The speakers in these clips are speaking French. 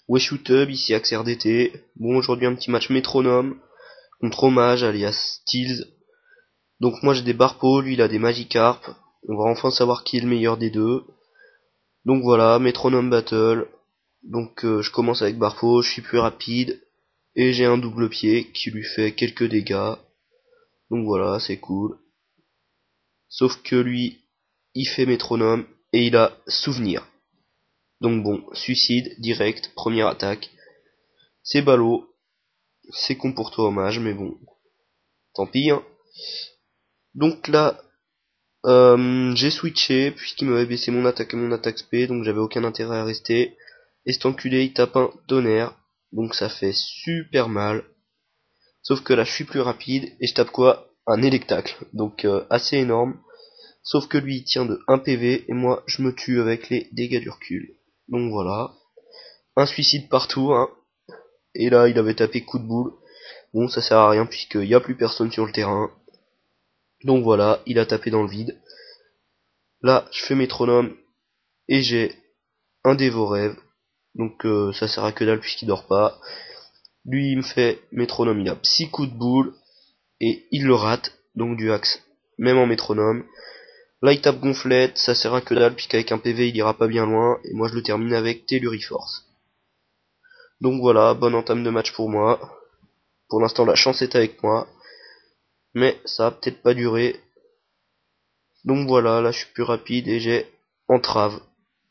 Weshutub, ici Axe RDT. Bon, aujourd'hui un petit match métronome contre Hommage alias Steels. Donc moi j'ai des Barpo, lui il a des Magikarp. On va enfin savoir qui est le meilleur des deux. Donc voilà, métronome battle. Donc je commence avec Barpo, je suis plus rapide. Et j'ai un double pied qui lui fait quelques dégâts. Donc voilà, c'est cool. Sauf que lui, il fait métronome et il a souvenir. Donc bon, suicide, direct, première attaque. C'est ballot. C'est con pour toi, Hommage, mais bon. Tant pis, hein. Donc là, j'ai switché, puisqu'il m'avait baissé mon attaque et mon attaque spé, donc j'avais aucun intérêt à rester. Et cet enculé, il tape un tonnerre, donc ça fait super mal. Sauf que là, je suis plus rapide, et je tape quoi? Un électacle, donc assez énorme. Sauf que lui, il tient de 1 PV, et moi, je me tue avec les dégâts du recul. Donc voilà. Un suicide partout, hein. Et là, il avait tapé coup de boule. Bon, ça sert à rien, puisqu'il n'y a plus personne sur le terrain. Donc voilà, il a tapé dans le vide. Là, je fais métronome, et j'ai un dévorève. Donc ça sert à que dalle puisqu'il dort pas. Lui il me fait métronome, il a psy coup de boule et il le rate, donc du axe, même en métronome. Là il tape gonflette, ça sert à que dalle puisqu'avec un PV il ira pas bien loin, et moi je le termine avec Telluriforce. Donc voilà, bonne entame de match pour moi. Pour l'instant la chance est avec moi, mais ça va peut-être pas durer. Donc voilà, là je suis plus rapide et j'ai entrave.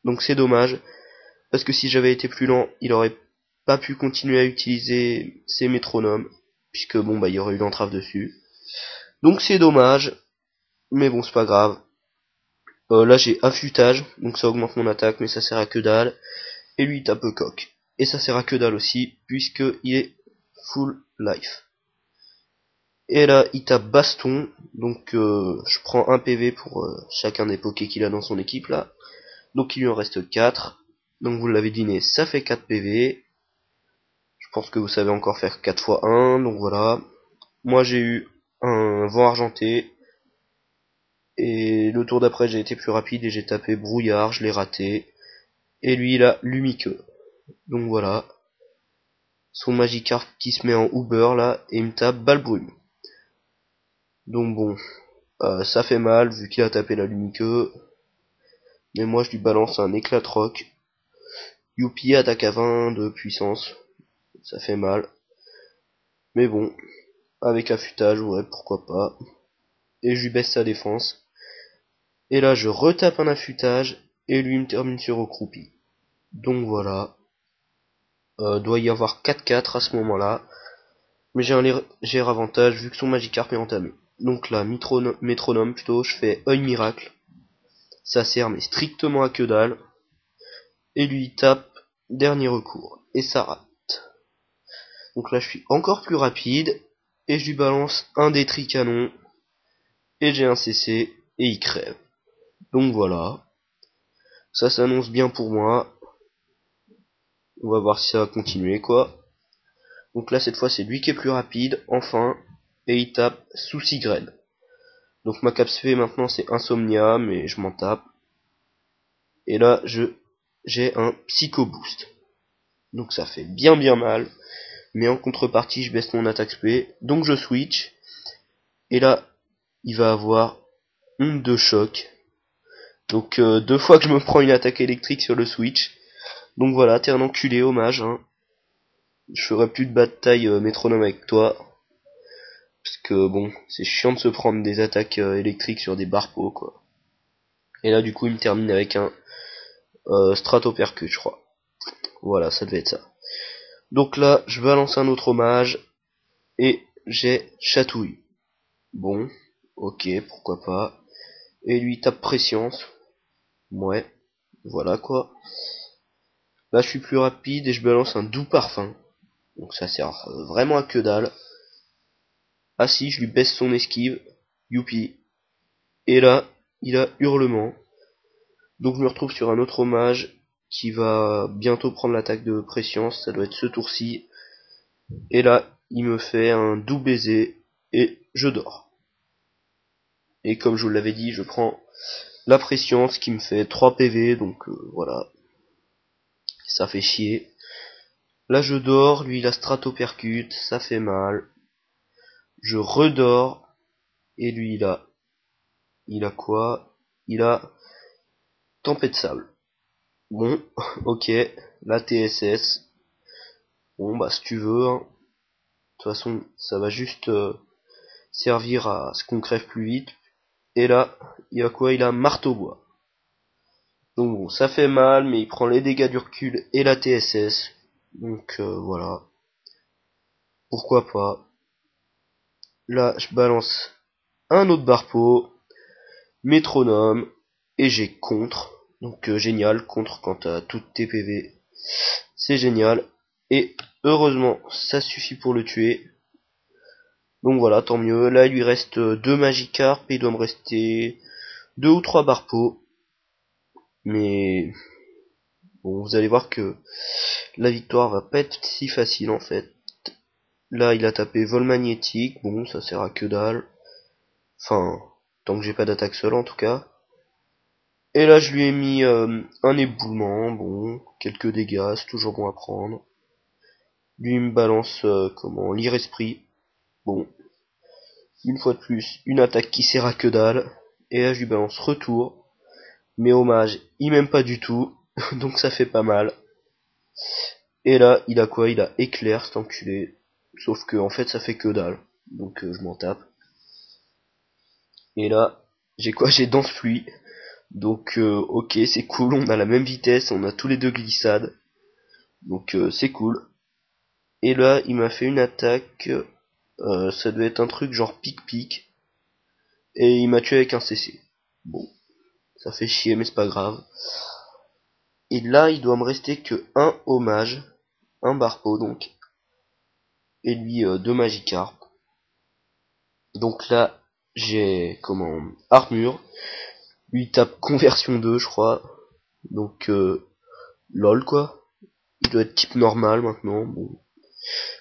Donc c'est dommage, parce que si j'avais été plus lent, il aurait pas pu continuer à utiliser ses métronomes, puisque bon bah il y aurait eu l'entrave dessus. Donc c'est dommage, mais bon c'est pas grave. Là j'ai affûtage, donc ça augmente mon attaque, mais ça sert à que dalle. Et lui il tape coq. Et ça sert à que dalle aussi, puisque il est full life. Et là il tape baston, donc je prends un PV pour chacun des pokés qu'il a dans son équipe là. Donc il lui en reste 4. Donc vous l'avez deviné, ça fait 4 PV. Je pense que vous savez encore faire 4 fois 1, donc voilà. Moi j'ai eu un vent argenté, et le tour d'après j'ai été plus rapide et j'ai tapé brouillard, je l'ai raté. Et lui il a lumiqueux. Donc voilà. Son Magikarp qui se met en Uber là, et il me tape Balbrume. Donc bon, ça fait mal vu qu'il a tapé la lumiqueux. Mais moi je lui balance un éclat de roc. Youpi attaque à 20 de puissance. Ça fait mal. Mais bon, avec affûtage, ouais, pourquoi pas. Et je lui baisse sa défense. Et là, je retape un affûtage, et lui me termine sur accroupi. Donc voilà. Doit y avoir 4-4 à ce moment-là. Mais j'ai un léger avantage vu que son Magikarp est entamé. Donc là, métronome plutôt, je fais œil miracle. Ça sert mais strictement à que dalle. Et lui tape dernier recours. Et ça rate. Donc là, je suis encore plus rapide. Et je lui balance un des tricanons. Et j'ai un CC. Et il crève. Donc voilà. Ça s'annonce bien pour moi. On va voir si ça va continuer quoi. Donc là cette fois c'est lui qui est plus rapide, enfin, et il tape sous Sigrel. Donc ma capsp maintenant c'est Insomnia, mais je m'en tape. Et là j'ai un Psycho Boost. Donc ça fait bien mal. Mais en contrepartie je baisse mon attaque spé. Donc je switch. Et là il va avoir onde de choc. Donc 2 fois que je me prends une attaque électrique sur le switch. Donc voilà, t'es un enculé, hommage. Hein. Je ferai plus de bataille métronome avec toi. Parce que bon, c'est chiant de se prendre des attaques électriques sur des barpeaux quoi. Et là du coup il me termine avec un Stratopercute je crois. Voilà, ça devait être ça. Donc là, je balance un autre hommage. Et j'ai Chatouille. Bon, ok, pourquoi pas. Et lui tape Prescience. Ouais, voilà quoi. Là je suis plus rapide et je balance un doux parfum. Donc ça sert vraiment à que dalle. Ah si, je lui baisse son esquive. Youpi. Et là, il a hurlement. Donc je me retrouve sur un autre hommage qui va bientôt prendre l'attaque de Prescience, ça doit être ce tour-ci. Et là, il me fait un doux baiser et je dors. Et comme je vous l'avais dit, je prends la Prescience qui me fait 3 PV, donc voilà, ça fait chier. Là je dors, lui il a stratopercute, ça fait mal. Je redors, et lui il a quoi? Il a tempête de sable. Bon, ok, la TSS. Bon bah si tu veux, hein. De toute façon ça va juste servir à ce qu'on crève plus vite. Et là, il a quoi? Il a marteau-bois. Donc bon, ça fait mal, mais il prend les dégâts du recul et la TSS. Donc voilà. Pourquoi pas. Là, je balance un autre barpeau, métronome, et j'ai contre. Donc génial, contre quand t'as toutes tes PV. C'est génial. Et heureusement, ça suffit pour le tuer. Donc voilà, tant mieux. Là, il lui reste 2 Magikarp et il doit me rester 2 ou 3 barpeaux. Mais bon, vous allez voir que la victoire va pas être si facile en fait. Là, il a tapé vol magnétique. Bon, ça sert à que dalle. Enfin, tant que j'ai pas d'attaque seule en tout cas. Et là, je lui ai mis un éboulement. Bon, quelques dégâts, c'est toujours bon à prendre. Lui, il me balance comment l'iresprit. Bon, une fois de plus, une attaque qui sert à que dalle. Et là, je lui balance retour. Mais hommage, il m'aime pas du tout. Donc ça fait pas mal. Et là, il a quoi? Il a éclair, cet enculé. Sauf que en fait, ça fait que dalle. Donc je m'en tape. Et là, j'ai quoi? J'ai danse pluie. Donc ok, c'est cool, on a la même vitesse, on a tous les deux glissade. Donc c'est cool. Et là, il m'a fait une attaque. Ça devait être un truc genre pic-pic. Et il m'a tué avec un CC. Bon, ça fait chier, mais c'est pas grave. Et là, il doit me rester que un hommage. Un barpeau donc. Et lui, 2 Magikarp. Donc là, j'ai comment armure. Lui il tape conversion 2 je crois. Donc lol quoi. Il doit être type normal maintenant. Bon.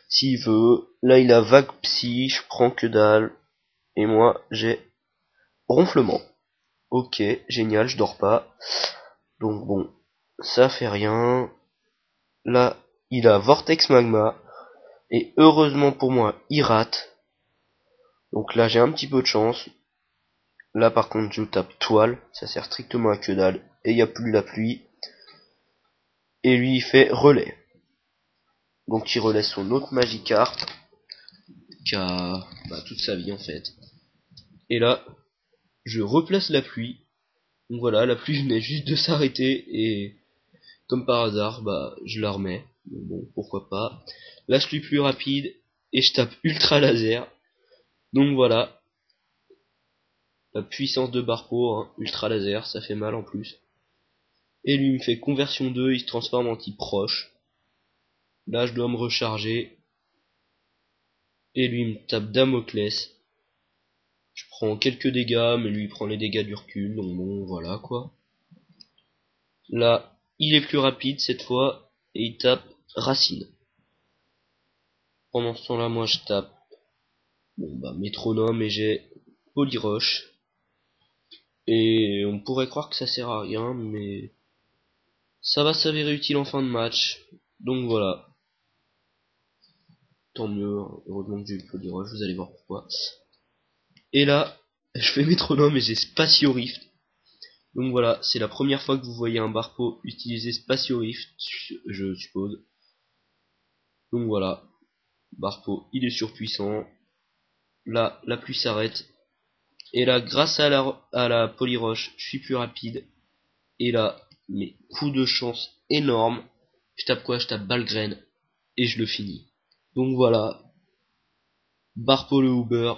S'il veut. Là il a vague psy, je prends que dalle. Et moi j'ai ronflement. Ok, génial, je dors pas. Donc bon, ça fait rien. Là, il a vortex magma. Et heureusement pour moi, il rate. Donc là j'ai un petit peu de chance. Là par contre je tape toile, ça sert strictement à que dalle. Et il n'y a plus la pluie. Et lui il fait relais. Donc il relaie son autre Magikarp. Qui a toute sa vie en fait. Et là, je replace la pluie. Donc voilà, la pluie venait juste de s'arrêter. Et comme par hasard, je la remets. Bon, pourquoi pas. Là je suis plus rapide. Et je tape ultra laser. Donc voilà. La puissance de Barpo, hein, ultra laser, ça fait mal en plus. Et lui il me fait conversion 2, il se transforme en type proche. Là je dois me recharger. Et lui il me tape Damoclès. Je prends quelques dégâts, mais lui il prend les dégâts du recul, donc bon voilà quoi. Là, il est plus rapide cette fois, et il tape Racine. Pendant ce temps là, moi je tape métronome et j'ai Polyroche. Et on pourrait croire que ça sert à rien, mais ça va s'avérer utile en fin de match. Donc voilà. Tant mieux, heureusement que j'ai eu Polyroche, vous allez voir pourquoi. Et là, je fais métronome et j'ai Spatio Rift. Donc voilà, c'est la première fois que vous voyez un Barpo utiliser Spatio Rift, je suppose. Donc voilà, Barpo, il est surpuissant. Là, la pluie s'arrête. Et là, grâce à la Polyroche, je suis plus rapide. Et là, mes coups de chance énormes. Je tape quoi? Je tape Balgraine. Et je le finis. Donc voilà, Barpo le Uber.